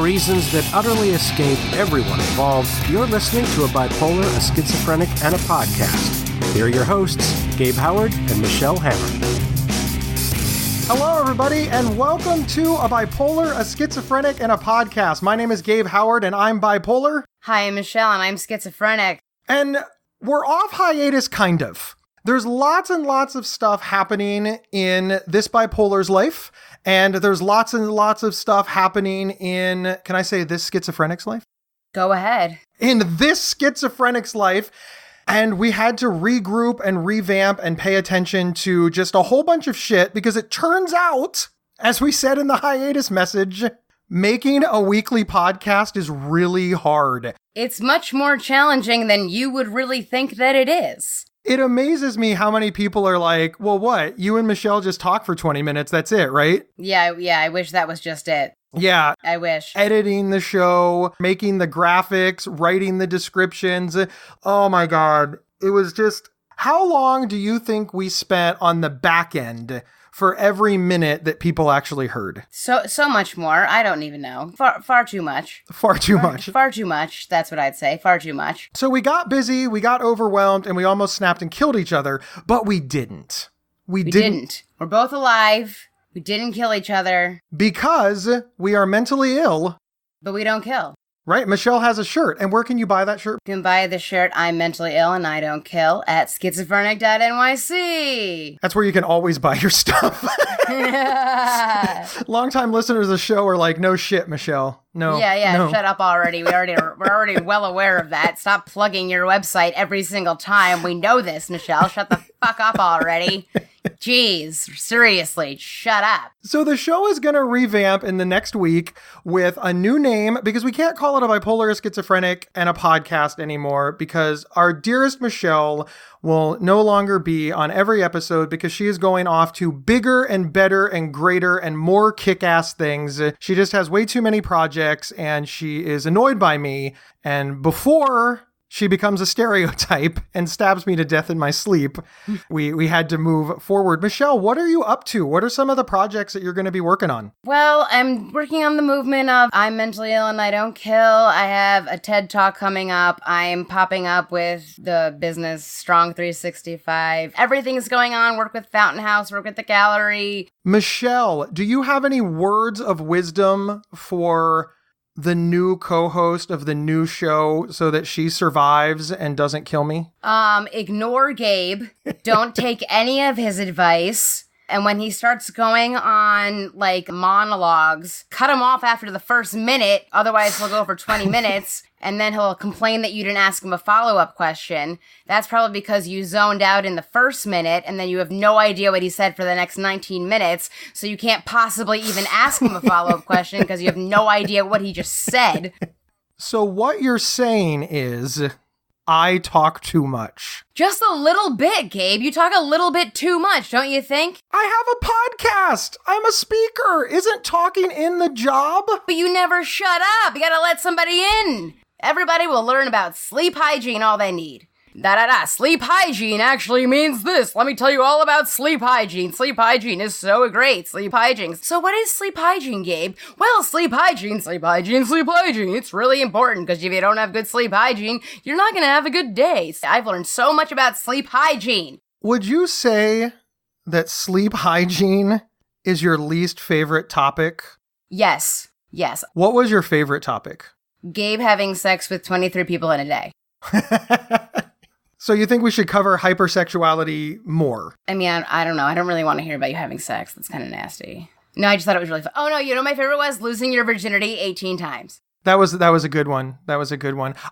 reasons that utterly escape everyone involved, you're listening to A Bipolar, a Schizophrenic, and a Podcast. Here are your hosts, Gabe Howard and Michelle Hammer. Hello, everybody, and welcome to A Bipolar, a Schizophrenic, and a Podcast. My name is Gabe Howard, and I'm bipolar. Hi, I'm Michelle, and I'm schizophrenic. And we're off hiatus, kind of. There's lots and lots of stuff happening in this bipolar's life, and there's lots and lots of stuff happening in, can I say this schizophrenic's life? Go ahead. In this schizophrenic's life, and we had to regroup and revamp and pay attention to just a whole bunch of shit, because it turns out, as we said in the hiatus message, making a weekly podcast is really hard. It's much more challenging than you would really think that it is. It amazes me how many people are like, well, what? You and Michelle just talk for 20 minutes. That's it, right? Yeah, I wish that was just it. Yeah. I wish. Editing the show, making the graphics, writing the descriptions. Oh my God. It was just, how long do you think we spent on the back end for every minute that people actually heard? So much more. I don't even know. Far too much. Far too much. Far too much. That's what I'd say. Far too much. So we got busy, we got overwhelmed, and we almost snapped and killed each other, but we didn't. We didn't. We're both alive. We didn't kill each other. Because we are mentally ill. But we don't kill. Right? Michelle has a shirt. And where can you buy that shirt? You can buy the shirt, I'm mentally ill and I don't kill, at schizophrenic.nyc. That's where you can always buy your stuff. Longtime listeners of the show are like, no shit, Michelle. No. Yeah, no. Shut up already. We're already well aware of that. Stop plugging your website every single time. We know this, Michelle. Shut the fuck up already. Jeez, seriously, shut up. So the show is going to revamp in the next week with a new name, because we can't call it A Bipolar, a Schizophrenic, and a Podcast anymore, because our dearest Michelle will no longer be on every episode because she is going off to bigger and better and greater and more kick-ass things. She just has way too many projects and she is annoyed by me. And before she becomes a stereotype and stabs me to death in my sleep, we had to move forward. Michelle, what are you up to? What are some of the projects that you're going to be working on? Well, I'm working on the movement of I'm mentally ill and I don't kill. I have a TED Talk coming up. I'm popping up with the business Strong 365. Everything is going on. Work with Fountain House, work with the gallery. Michelle, do you have any words of wisdom for the new co-host of the new show so that she survives and doesn't kill me? Ignore Gabe. Don't take any of his advice. And when he starts going on, like, monologues, cut him off after the first minute. Otherwise, he'll go for 20 minutes. And then he'll complain that you didn't ask him a follow-up question. That's probably because you zoned out in the first minute, and then you have no idea what he said for the next 19 minutes. So you can't possibly even ask him a follow-up question because you have no idea what he just said. So what you're saying is, I talk too much. Just a little bit, Gabe. You talk a little bit too much, don't you think? I have a podcast. I'm a speaker. Isn't talking in the job? But you never shut up. You gotta let somebody in. Everybody will learn about sleep hygiene all they need. Sleep hygiene actually means this. Let me tell you all about sleep hygiene. Sleep hygiene is so great. Sleep hygiene. So what is sleep hygiene, Gabe? Well, sleep hygiene. It's really important because if you don't have good sleep hygiene, you're not going to have a good day. I've learned so much about sleep hygiene. Would you say that sleep hygiene is your least favorite topic? Yes. What was your favorite topic? Gabe having sex with 23 people in a day. So you think we should cover hypersexuality more? I mean, I don't know. I don't really want to hear about you having sex. That's kind of nasty. No, I just thought it was really fun. Oh, no, you know my favorite was losing your virginity 18 times. That was a good one.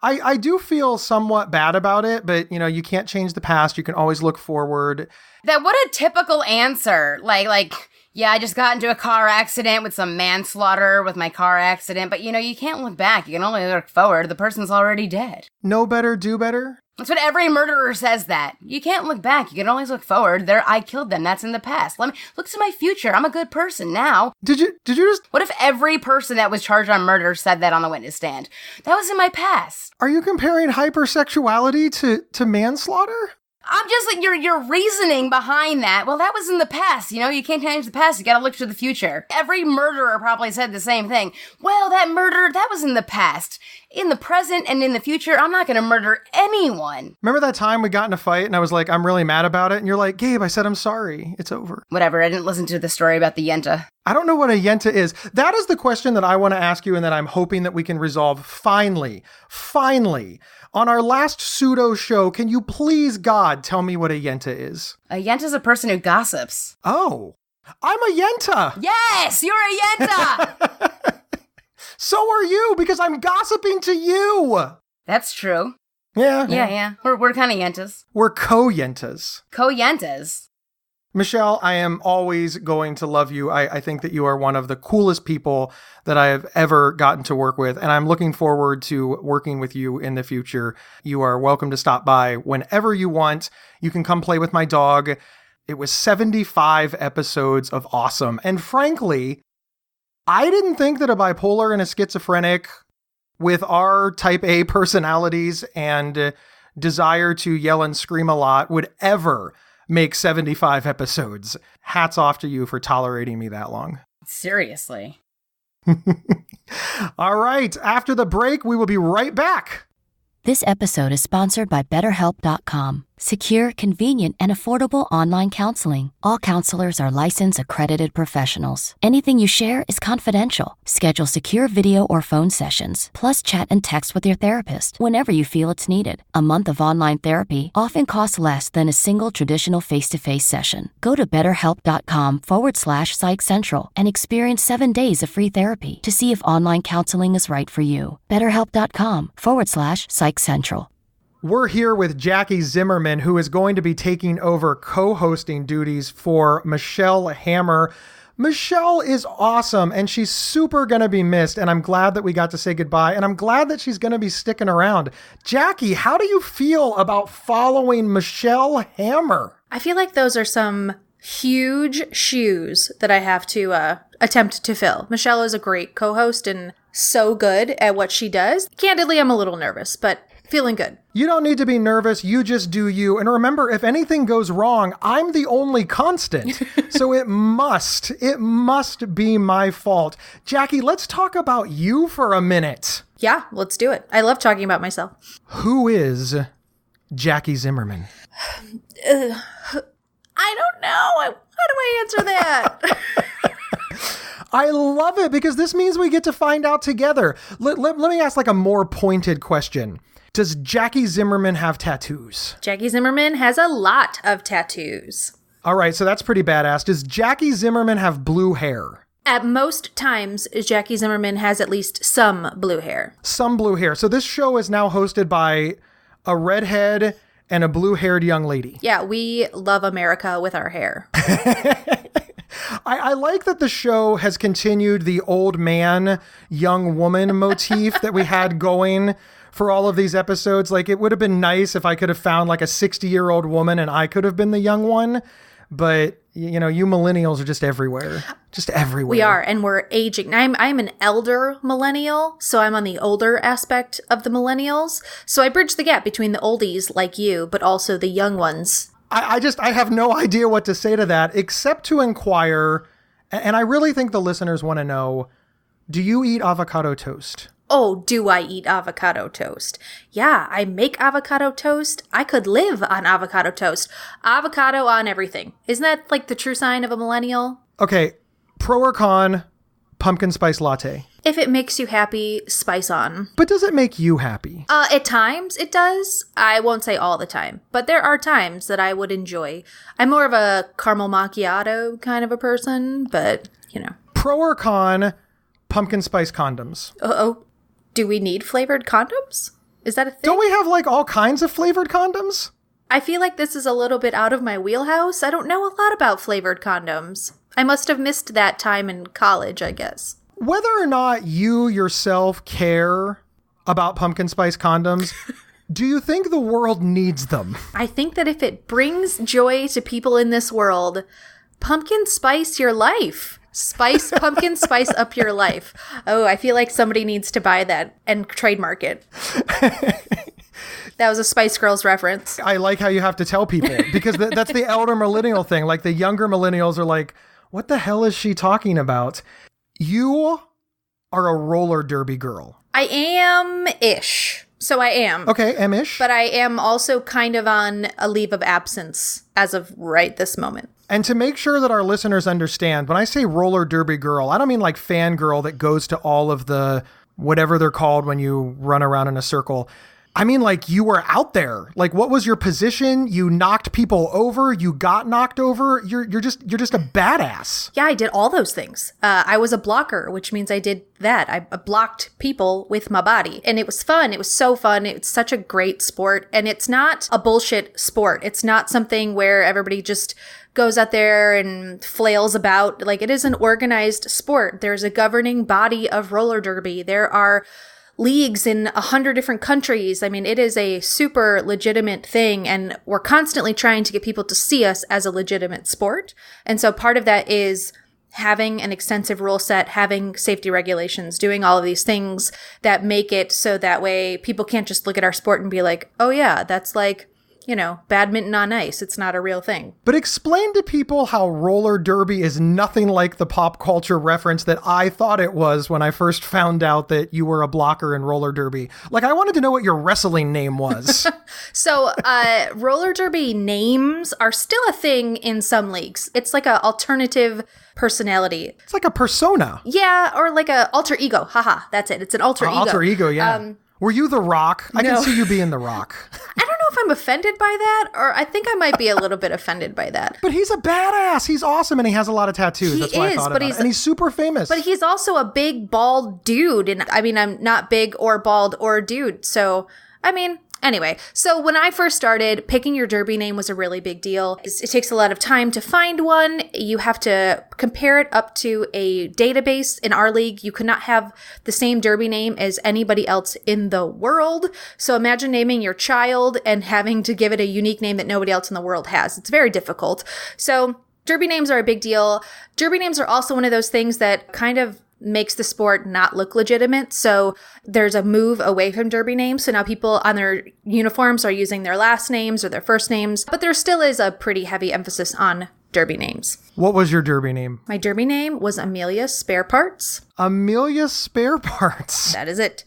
I do feel somewhat bad about it, but, you know, you can't change the past. You can always look forward. What a typical answer. Like, yeah, I just got into a car accident with some manslaughter with my car accident. But, you know, you can't look back. You can only look forward. The person's already dead. Know better, do better? That's what every murderer says that. You can't look back. You can always look forward. I killed them. That's in the past. Let me look to my future. I'm a good person now. Did you just... What if every person that was charged on murder said that on the witness stand? That was in my past. Are you comparing hypersexuality to manslaughter? I'm just like, your reasoning behind that. Well, that was in the past. You know, you can't change the past. You gotta look to the future. Every murderer probably said the same thing. Well, that murder, that was in the past. In the present and in the future, I'm not gonna murder anyone. Remember that time we got in a fight and I was like, I'm really mad about it? And you're like, Gabe, I said I'm sorry. It's over. Whatever, I didn't listen to the story about the Yenta. I don't know what a Yenta is. That is the question that I want to ask you and that I'm hoping that we can resolve finally. On our last pseudo show, can you please, God, tell me what a Yenta is? A Yenta's a person who gossips. Oh, I'm a Yenta. Yes, you're a Yenta. So are you, because I'm gossiping to you. That's true. Yeah. We're kind of Yentas. We're co-Yentas. Co-Yentas. Michelle, I am always going to love you. I think that you are one of the coolest people that I have ever gotten to work with, and I'm looking forward to working with you in the future. You are welcome to stop by whenever you want. You can come play with my dog. It was 75 episodes of awesome. And frankly, I didn't think that a bipolar and a schizophrenic with our type A personalities and desire to yell and scream a lot would ever make 75 episodes. Hats off to you for tolerating me that long. Seriously. All right. After the break, we will be right back. This episode is sponsored by BetterHelp.com. Secure, convenient, and affordable online counseling. All counselors are licensed, accredited professionals. Anything you share is confidential. Schedule secure video or phone sessions, plus chat and text with your therapist whenever you feel it's needed. A month of online therapy often costs less than a single traditional face-to-face session. Go to BetterHelp.com/Psych Central and experience 7 days of free therapy to see if online counseling is right for you. BetterHelp.com/Psych Central. We're here with Jackie Zimmerman, who is going to be taking over co-hosting duties for Michelle Hammer. Michelle is awesome, and she's super going to be missed, and I'm glad that we got to say goodbye, and I'm glad that she's going to be sticking around. Jackie, how do you feel about following Michelle Hammer? I feel like those are some huge shoes that I have to attempt to fill. Michelle is a great co-host and so good at what she does. Candidly, I'm a little nervous, but feeling good. You don't need to be nervous. You just do you. And remember, if anything goes wrong, I'm the only constant. So it must be my fault. Jackie, let's talk about you for a minute. Yeah, let's do it. I love talking about myself. Who is Jackie Zimmerman? I don't know. How do I answer that? I love it because this means we get to find out together. Let me ask like a more pointed question. Does Jackie Zimmerman have tattoos? Jackie Zimmerman has a lot of tattoos. All right, so that's pretty badass. Does Jackie Zimmerman have blue hair? At most times, Jackie Zimmerman has at least some blue hair. Some blue hair. So this show is now hosted by a redhead and a blue-haired young lady. Yeah, we love America with our hair. I like that the show has continued the old man, young woman motif that we had going for all of these episodes. Like, it would have been nice if I could have found like a 60-year-old woman and I could have been the young one. But, you know, you millennials are just everywhere. Just everywhere. We are, and we're aging. I'm an elder millennial, so I'm on the older aspect of the millennials. So I bridge the gap between the oldies like you, but also the young ones. I have no idea what to say to that, except to inquire, and I really think the listeners want to know, do you eat avocado toast? Oh, do I eat avocado toast? Yeah, I make avocado toast. I could live on avocado toast. Avocado on everything. Isn't that like the true sign of a millennial? Okay, pro or con, pumpkin spice latte? If it makes you happy, spice on. But does it make you happy? At times it does. I won't say all the time, but there are times that I would enjoy. I'm more of a caramel macchiato kind of a person, but, you know. Pro or con, pumpkin spice condoms? Uh-oh. Do we need flavored condoms? Is that a thing? Don't we have like all kinds of flavored condoms? I feel like this is a little bit out of my wheelhouse. I don't know a lot about flavored condoms. I must have missed that time in college, I guess. Whether or not you yourself care about pumpkin spice condoms, do you think the world needs them? I think that if it brings joy to people in this world, pumpkin spice your life. Pumpkin spice up your life. Oh, I feel like somebody needs to buy that and trademark it. That was a Spice Girls reference. I like how you have to tell people because that's the elder millennial thing. Like the younger millennials are like, what the hell is she talking about? You are a roller derby girl. I am-ish. So I am. Okay, am-ish. But I am also kind of on a leave of absence as of right this moment. And to make sure that our listeners understand, when I say roller derby girl, I don't mean like fangirl that goes to all of the whatever they're called when you run around in a circle. I mean, like you were out there. Like, what was your position? You knocked people over. You got knocked over. You're just a badass. Yeah, I did all those things. I was a blocker, which means I did that. I blocked people with my body, and it was fun. It was so fun. It's such a great sport, and it's not a bullshit sport. It's not something where everybody just goes out there and flails about. Like, it is an organized sport. There's a governing body of roller derby. There are leagues in 100 different countries. I mean, it is a super legitimate thing, and we're constantly trying to get people to see us as a legitimate sport. And so part of that is having an extensive rule set, having safety regulations, doing all of these things that make it so that way people can't just look at our sport and be like, oh yeah, that's like, you know, badminton on ice. It's not a real thing. But explain to people how roller derby is nothing like the pop culture reference that I thought it was when I first found out that you were a blocker in roller derby. Like, I wanted to know what your wrestling name was. So, roller derby names are still a thing in some leagues. It's like an alternative personality. It's like a persona. Yeah, or like a alter ego. Haha, that's it. It's an alter ego. Alter ego, yeah. Were you The Rock? I can see you being The Rock. I don't know if I'm offended by that, or I think I might be a little bit offended by that. But he's a badass. He's awesome, and he has a lot of tattoos. That's why I thought about it. And he's super famous. But he's also a big, bald dude. And I mean, I'm not big or bald or dude. So, I mean, anyway, so when I first started, picking your derby name was a really big deal. It takes a lot of time to find one. You have to compare it up to a database. In our league, you could not have the same derby name as anybody else in the world. So imagine naming your child and having to give it a unique name that nobody else in the world has. It's very difficult. So derby names are a big deal. Derby names are also one of those things that kind of makes the sport not look legitimate. So there's a move away from derby names. So now people on their uniforms are using their last names or their first names, but there still is a pretty heavy emphasis on derby names. What was your derby name? My derby name was Amelia Spare Parts. Amelia Spare Parts. That is it.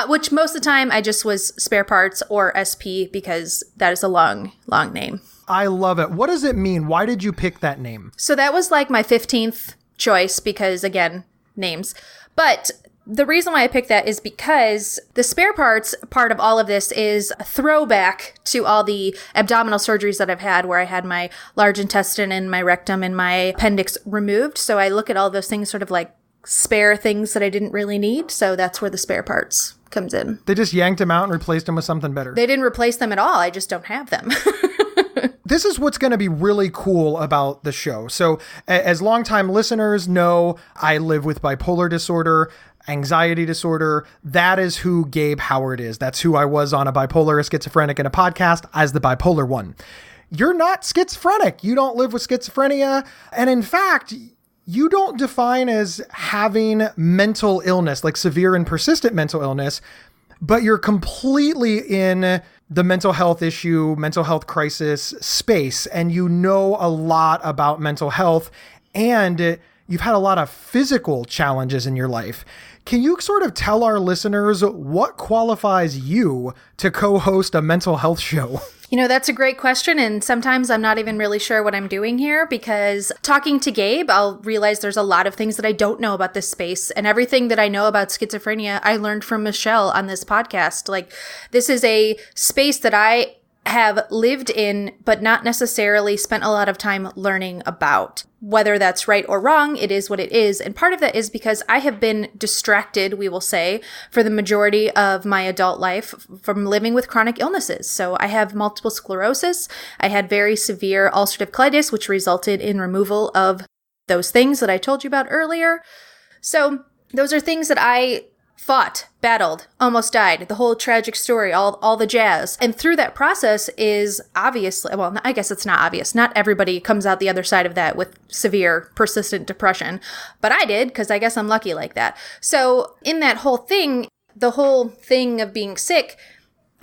Which most of the time I just was Spare Parts or SP because that is a long, long name. I love it. What does it mean? Why did you pick that name? So that was like my 15th choice because, again, names. But the reason why I picked that is because the spare parts part of all of this is a throwback to all the abdominal surgeries that I've had where I had my large intestine and my rectum and my appendix removed. So I look at all those things sort of like spare things that I didn't really need. So that's where the spare parts comes in. They just yanked them out and replaced them with something better. They didn't replace them at all. I just don't have them. This is what's going to be really cool about the show. So as longtime listeners know, I live with bipolar disorder, anxiety disorder. That is who Gabe Howard is. That's who I was on A Bipolar, A Schizophrenic, and a podcast as the bipolar one. You're not schizophrenic. You don't live with schizophrenia. And in fact, you don't define as having mental illness, like severe and persistent mental illness, but you're completely in the mental health issue, mental health crisis space, and you know a lot about mental health, and you've had a lot of physical challenges in your life. Can you sort of tell our listeners what qualifies you to co-host a mental health show? You know, that's a great question. And sometimes I'm not even really sure what I'm doing here because talking to Gabe, I'll realize there's a lot of things that I don't know about this space. And everything that I know about schizophrenia, I learned from Michelle on this podcast. Like, this is a space that I have lived in, but not necessarily spent a lot of time learning about. Whether that's right or wrong, it is what it is. And part of that is because I have been distracted, we will say, for the majority of my adult life from living with chronic illnesses. So I have multiple sclerosis. I had very severe ulcerative colitis, which resulted in removal of those things that I told you about earlier. So those are things that I fought, battled, almost died, the whole tragic story, all the jazz. And through that process is obviously, well, I guess it's not obvious. Not everybody comes out the other side of that with severe, persistent depression. But I did, because I guess I'm lucky like that. So in that whole thing, the whole thing of being sick,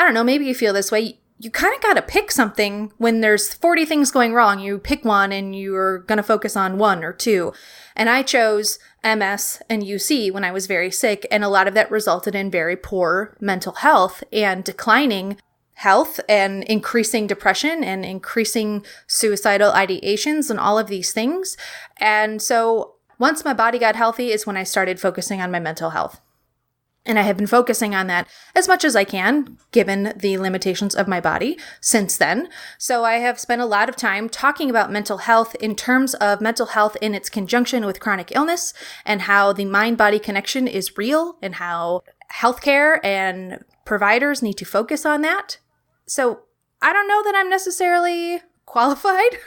I don't know, maybe you feel this way. You kind of got to pick something when there's 40 things going wrong. You pick one and you're going to focus on one or two. And I chose MS and UC when I was very sick. And a lot of that resulted in very poor mental health and declining health and increasing depression and increasing suicidal ideations and all of these things. And so once my body got healthy is when I started focusing on my mental health. And I have been focusing on that as much as I can, given the limitations of my body since then. So I have spent a lot of time talking about mental health in terms of mental health in its conjunction with chronic illness and how the mind-body connection is real and how healthcare and providers need to focus on that. So I don't know that I'm necessarily qualified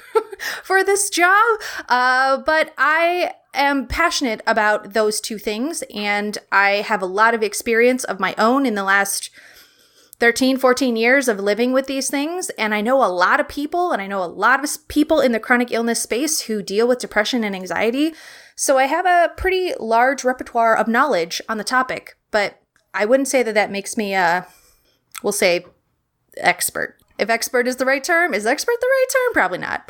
for this job, but I am passionate about those two things, and I have a lot of experience of my own in the last 13, 14 years of living with these things, and I know a lot of people, and I know a lot of people in the chronic illness space who deal with depression and anxiety, so I have a pretty large repertoire of knowledge on the topic, but I wouldn't say that that makes me, we'll say, expert. If expert is the right term, is expert the right term? Probably not.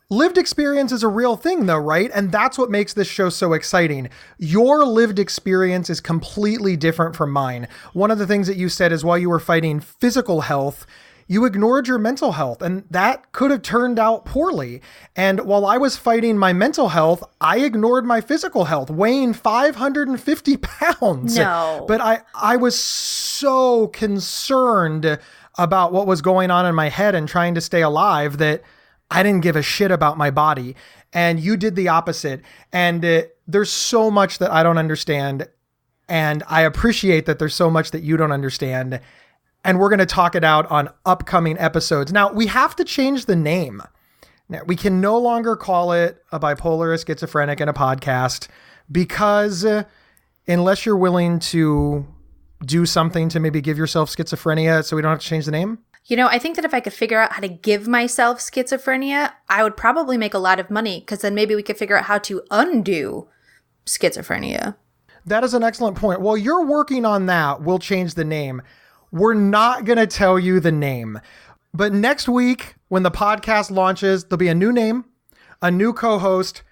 Lived experience is a real thing though, right? And that's what makes this show so exciting. Your lived experience is completely different from mine. One of the things that you said is while you were fighting physical health, you ignored your mental health, and that could have turned out poorly. And while I was fighting my mental health, I ignored my physical health, weighing 550 pounds. No. But I was so concerned about what was going on in my head and trying to stay alive that I didn't give a shit about my body. And you did the opposite. And there's so much that I don't understand. And I appreciate that there's so much that you don't understand. And we're going to talk it out on upcoming episodes. Now, we have to change the name. Now, we can no longer call it A Bipolar, A Schizophrenic, and a Podcast because unless you're willing to do something to maybe give yourself schizophrenia so we don't have to change the name? You know, I think that if I could figure out how to give myself schizophrenia, I would probably make a lot of money because then maybe we could figure out how to undo schizophrenia. That is an excellent point. While you're working on that, we'll change the name. We're not going to tell you the name. But next week, when the podcast launches, there'll be a new name, a new co-host,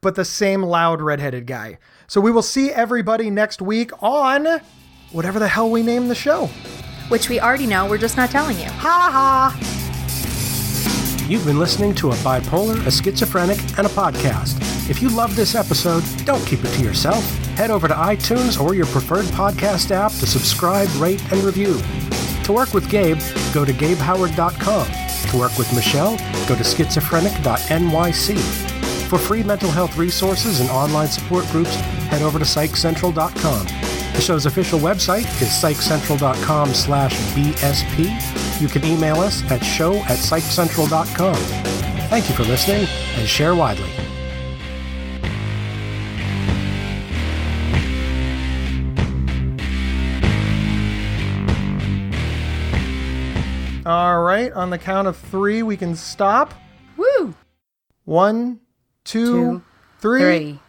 but the same loud redheaded guy. So we will see everybody next week on whatever the hell we name the show. Which we already know, we're just not telling you. Ha ha! You've been listening to A Bipolar, A Schizophrenic, and a Podcast. If you love this episode, don't keep it to yourself. Head over to iTunes or your preferred podcast app to subscribe, rate, and review. To work with Gabe, go to gabehoward.com. To work with Michelle, go to schizophrenic.nyc. For free mental health resources and online support groups, head over to psychcentral.com. The show's official website is psychcentral.com/BSP. You can email us at show@psychcentral.com. Thank you for listening and share widely. All right, on the count of 3, we can stop. Woo! 1, 2, 3.